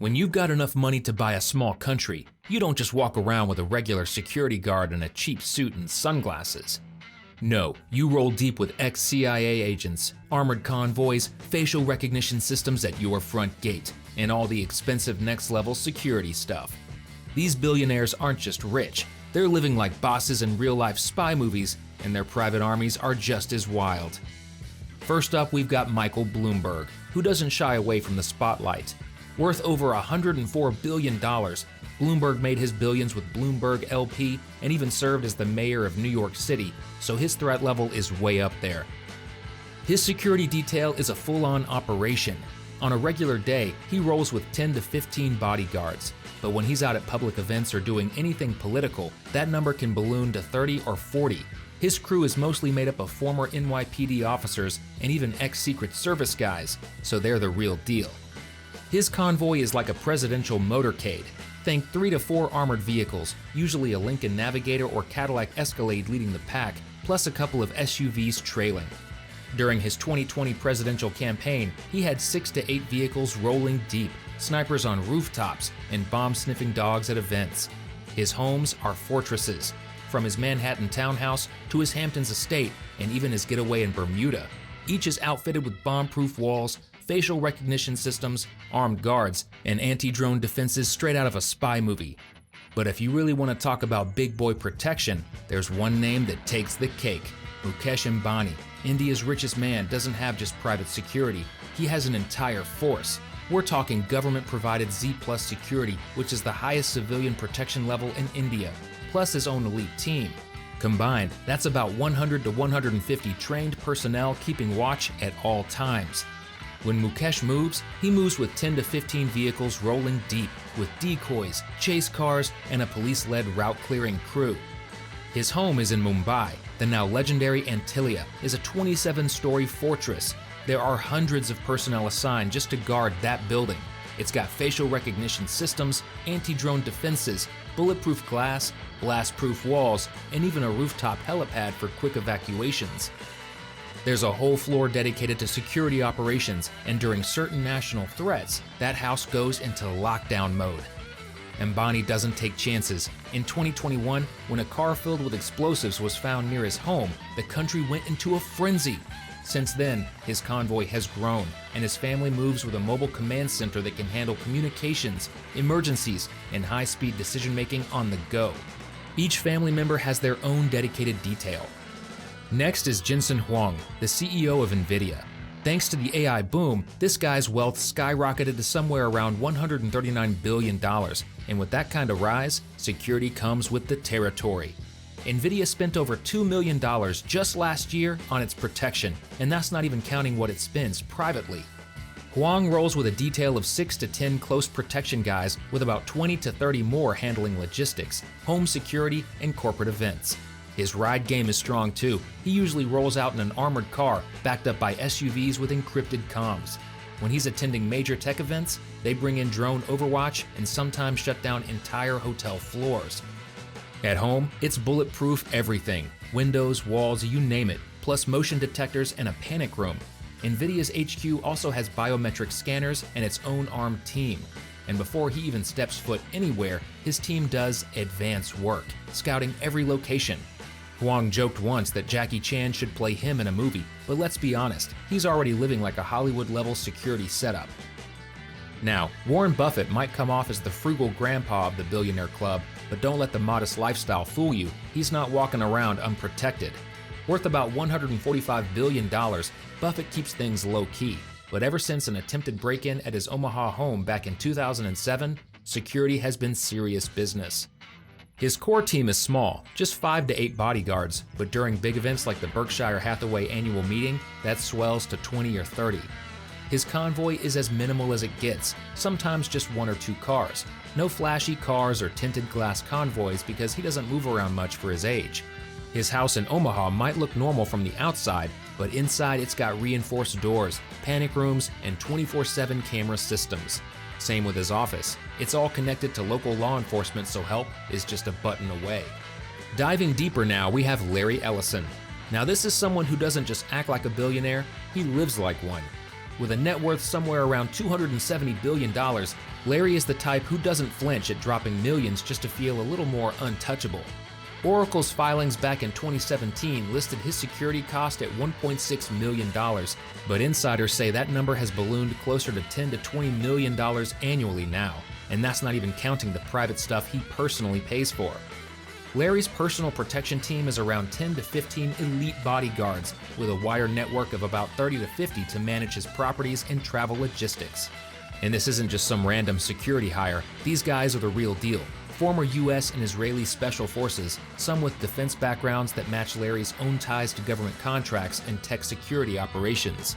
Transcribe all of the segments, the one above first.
When you've got enough money to buy a small country, you don't just walk around with a regular security guard in a cheap suit and sunglasses. No, you roll deep with ex-CIA agents, armored convoys, facial recognition systems at your front gate, and all the expensive next-level security stuff. These billionaires aren't just rich, they're living like bosses in real-life spy movies, and their private armies are just as wild. First up, we've got Michael Bloomberg, who doesn't shy away from the spotlight. Worth over $104 billion, Bloomberg made his billions with Bloomberg LP and even served as the mayor of New York City, so his threat level is way up there. His security detail is a full-on operation. On a regular day, he rolls with 10 to 15 bodyguards, but when he's out at public events or doing anything political, that number can balloon to 30 or 40. His crew is mostly made up of former NYPD officers and even ex-Secret Service guys, so they're the real deal. His convoy is like a presidential motorcade. Think 3 to 4 armored vehicles, usually a Lincoln Navigator or Cadillac Escalade leading the pack, plus a couple of SUVs trailing. During his 2020 presidential campaign, he had 6 to 8 vehicles rolling deep, snipers on rooftops, and bomb-sniffing dogs at events. His homes are fortresses, from his Manhattan townhouse to his Hamptons estate and even his getaway in Bermuda. Each is outfitted with bomb-proof walls, facial recognition systems, armed guards, and anti-drone defenses straight out of a spy movie. But if you really want to talk about big boy protection, there's one name that takes the cake. Mukesh Ambani, India's richest man, doesn't have just private security, he has an entire force. We're talking government-provided Z+ security, which is the highest civilian protection level in India, plus his own elite team. Combined, that's about 100 to 150 trained personnel keeping watch at all times. When Mukesh moves, he moves with 10 to 15 vehicles rolling deep, with decoys, chase cars, and a police-led route-clearing crew. His home is in Mumbai. The now legendary Antilia is a 27-story fortress. There are hundreds of personnel assigned just to guard that building. It's got facial recognition systems, anti-drone defenses, bulletproof glass, blast-proof walls, and even a rooftop helipad for quick evacuations. There's a whole floor dedicated to security operations, and during certain national threats, that house goes into lockdown mode. Ambani doesn't take chances. In 2021, when a car filled with explosives was found near his home, the country went into a frenzy. Since then, his convoy has grown, and his family moves with a mobile command center that can handle communications, emergencies, and high-speed decision-making on the go. Each family member has their own dedicated detail. Next is Jensen Huang, the CEO of NVIDIA. Thanks to the AI boom, this guy's wealth skyrocketed to somewhere around $139 billion, and with that kind of rise, security comes with the territory. NVIDIA spent over $2 million just last year on its protection, and that's not even counting what it spends privately. Huang rolls with a detail of 6 to 10 close protection guys with about 20 to 30 more handling logistics, home security, and corporate events. His ride game is strong too. He usually rolls out in an armored car backed up by SUVs with encrypted comms. When he's attending major tech events, they bring in drone overwatch and sometimes shut down entire hotel floors. At home, it's bulletproof everything. Windows, walls, you name it, plus motion detectors and a panic room. NVIDIA's HQ also has biometric scanners and its own armed team. And before he even steps foot anywhere, his team does advanced work, scouting every location. Huang joked once that Jackie Chan should play him in a movie, but let's be honest, he's already living like a Hollywood-level security setup. Now, Warren Buffett might come off as the frugal grandpa of the billionaire club, but don't let the modest lifestyle fool you, he's not walking around unprotected. Worth about $145 billion, Buffett keeps things low-key, but ever since an attempted break-in at his Omaha home back in 2007, security has been serious business. His core team is small, just 5 to 8 bodyguards, but during big events like the Berkshire Hathaway annual meeting, that swells to 20 or 30. His convoy is as minimal as it gets, sometimes just 1 or 2 cars. No flashy cars or tinted glass convoys because he doesn't move around much for his age. His house in Omaha might look normal from the outside, but inside it's got reinforced doors, panic rooms, and 24/7 camera systems. Same with his office. It's all connected to local law enforcement, so help is just a button away. Diving deeper now, we have Larry Ellison. Now this is someone who doesn't just act like a billionaire, he lives like one. With a net worth somewhere around $270 billion, Larry is the type who doesn't flinch at dropping millions just to feel a little more untouchable. Oracle's filings back in 2017 listed his security cost at $1.6 million, but insiders say that number has ballooned closer to $10 to $20 million annually now, and that's not even counting the private stuff he personally pays for. Larry's personal protection team is around 10 to 15 elite bodyguards, with a wider network of about 30 to 50 to manage his properties and travel logistics. And this isn't just some random security hire, these guys are the real deal. Former US and Israeli special forces, some with defense backgrounds that match Larry's own ties to government contracts and tech security operations.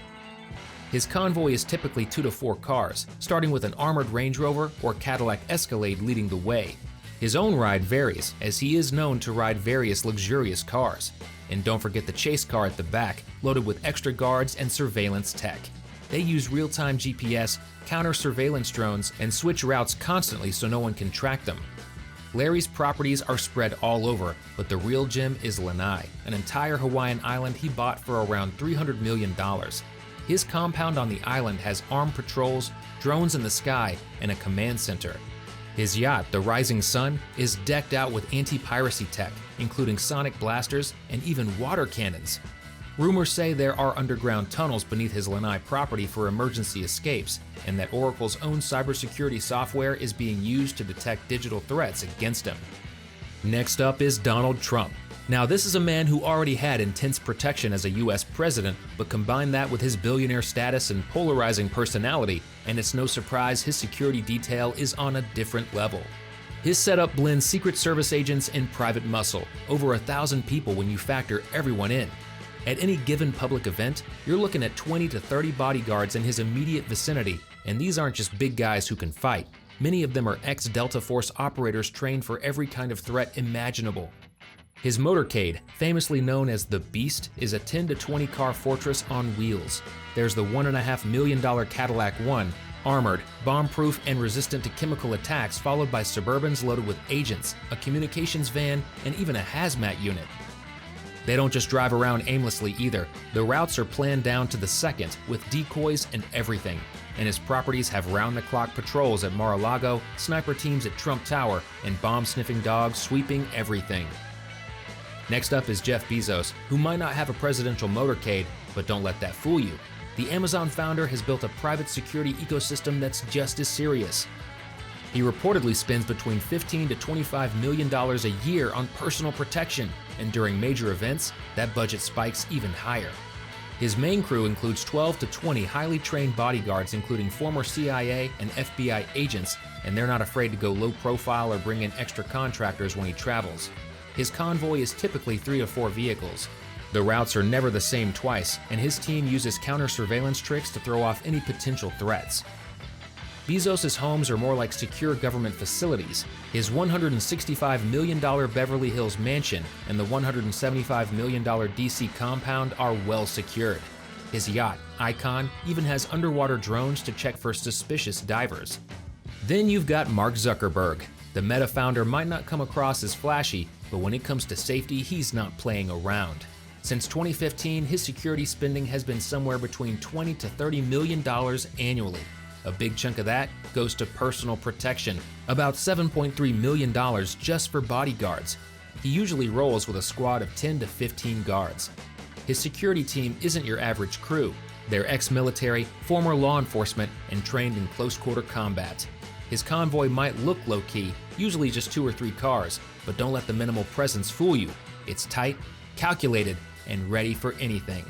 His convoy is typically 2 to 4 cars, starting with an armored Range Rover or Cadillac Escalade leading the way. His own ride varies, as he is known to ride various luxurious cars. And don't forget the chase car at the back, loaded with extra guards and surveillance tech. They use real-time GPS, counter-surveillance drones, and switch routes constantly so no one can track them. Larry's properties are spread all over, but the real gem is Lanai, an entire Hawaiian island he bought for around $300 million. His compound on the island has armed patrols, drones in the sky, and a command center. His yacht, the Rising Sun, is decked out with anti-piracy tech, including sonic blasters and even water cannons. Rumors say there are underground tunnels beneath his Lanai property for emergency escapes, and that Oracle's own cybersecurity software is being used to detect digital threats against him. Next up is Donald Trump. Now, this is a man who already had intense protection as a US president, but combine that with his billionaire status and polarizing personality, and it's no surprise his security detail is on a different level. His setup blends Secret Service agents and private muscle, over 1,000 people when you factor everyone in. At any given public event, you're looking at 20 to 30 bodyguards in his immediate vicinity, and these aren't just big guys who can fight. Many of them are ex-Delta Force operators trained for every kind of threat imaginable. His motorcade, famously known as the Beast, is a 10 to 20 car fortress on wheels. There's the $1.5 million Cadillac One, armored, bomb-proof, and resistant to chemical attacks, followed by Suburbans loaded with agents, a communications van, and even a hazmat unit. They don't just drive around aimlessly either. The routes are planned down to the second, with decoys and everything. And his properties have round-the-clock patrols at Mar-a-Lago, sniper teams at Trump Tower, and bomb-sniffing dogs sweeping everything. Next up is Jeff Bezos, who might not have a presidential motorcade, but don't let that fool you. The Amazon founder has built a private security ecosystem that's just as serious. He reportedly spends between $15 to $25 million a year on personal protection, and during major events, that budget spikes even higher. His main crew includes 12 to 20 highly trained bodyguards, including former CIA and FBI agents, and they're not afraid to go low profile or bring in extra contractors when he travels. His convoy is typically 3 to 4 vehicles. The routes are never the same twice, and his team uses counter-surveillance tricks to throw off any potential threats. Bezos' homes are more like secure government facilities. His $165 million Beverly Hills mansion and the $175 million DC compound are well secured. His yacht, Icon, even has underwater drones to check for suspicious divers. Then you've got Mark Zuckerberg. The Meta founder might not come across as flashy, but when it comes to safety, he's not playing around. Since 2015, his security spending has been somewhere between $20 to $30 million annually. A big chunk of that goes to personal protection, about $7.3 million just for bodyguards. He usually rolls with a squad of 10 to 15 guards. His security team isn't your average crew. They're ex-military, former law enforcement, and trained in close-quarter combat. His convoy might look low-key, usually just 2 or 3 cars, but don't let the minimal presence fool you. It's tight, calculated, and ready for anything.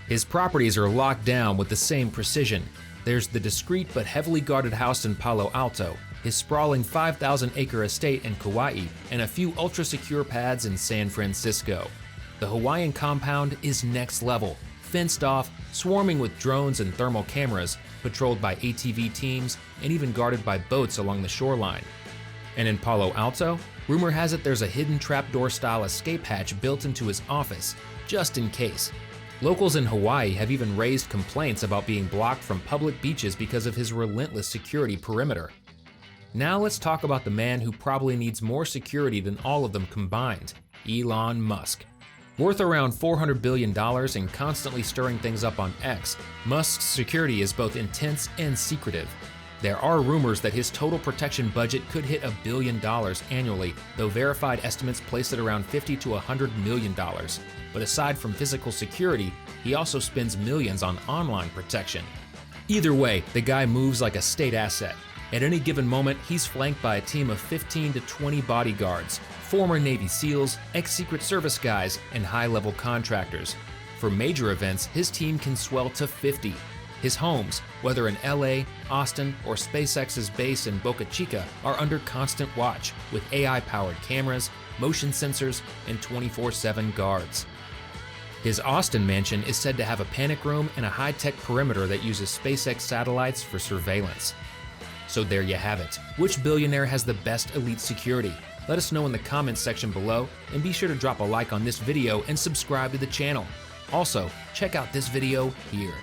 His properties are locked down with the same precision. There's the discreet but heavily guarded house in Palo Alto, his sprawling 5,000-acre estate in Kauai, and a few ultra-secure pads in San Francisco. The Hawaiian compound is next level, fenced off, swarming with drones and thermal cameras, patrolled by ATV teams, and even guarded by boats along the shoreline. And in Palo Alto, rumor has it there's a hidden trapdoor-style escape hatch built into his office, just in case. Locals in Hawaii have even raised complaints about being blocked from public beaches because of his relentless security perimeter. Now let's talk about the man who probably needs more security than all of them combined, Elon Musk. Worth around $400 billion and constantly stirring things up on X, Musk's security is both intense and secretive. There are rumors that his total protection budget could hit $1 billion annually, though verified estimates place it around $50 to $100 million. But aside from physical security, he also spends millions on online protection. Either way, the guy moves like a state asset. At any given moment, he's flanked by a team of 15 to 20 bodyguards, former Navy SEALs, ex-Secret Service guys, and high-level contractors. For major events, his team can swell to 50. His homes, whether in LA, Austin, or SpaceX's base in Boca Chica, are under constant watch with AI-powered cameras, motion sensors, and 24/7 guards. His Austin mansion is said to have a panic room and a high-tech perimeter that uses SpaceX satellites for surveillance. So there you have it. Which billionaire has the best elite security? Let us know in the comments section below, and be sure to drop a like on this video and subscribe to the channel. Also, check out this video here.